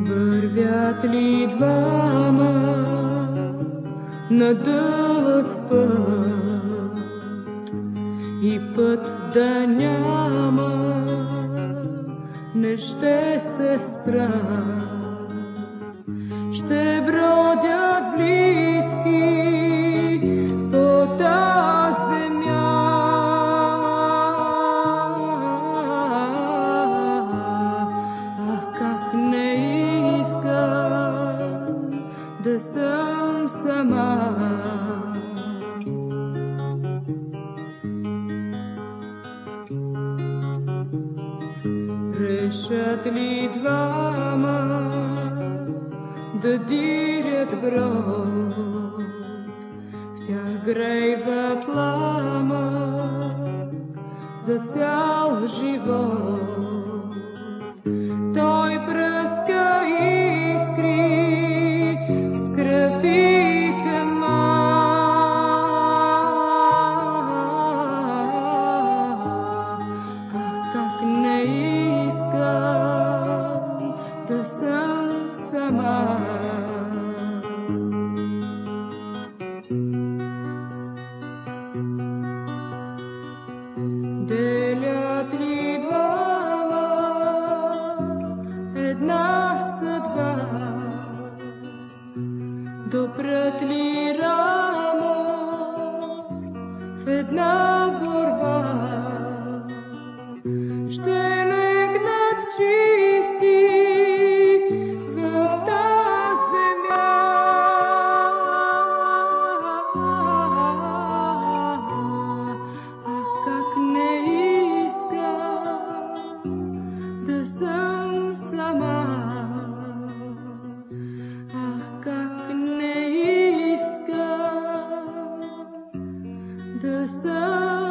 Вървят ли двама на дълъг път и път да няма, не ще се спрат, ще бродят близки по тази земя. Ах, как не искам да съм сама. Решат ли двама да дирят брод, в тях грейва пламък за цял живот. Той пръска искри в скръбите да съм сама. Делят ли двама една съдба, допрат ли рамо в една борба, ще легнат чисти в тази земя. Ах, как не искам да съм сама. Ах, как не искам да съм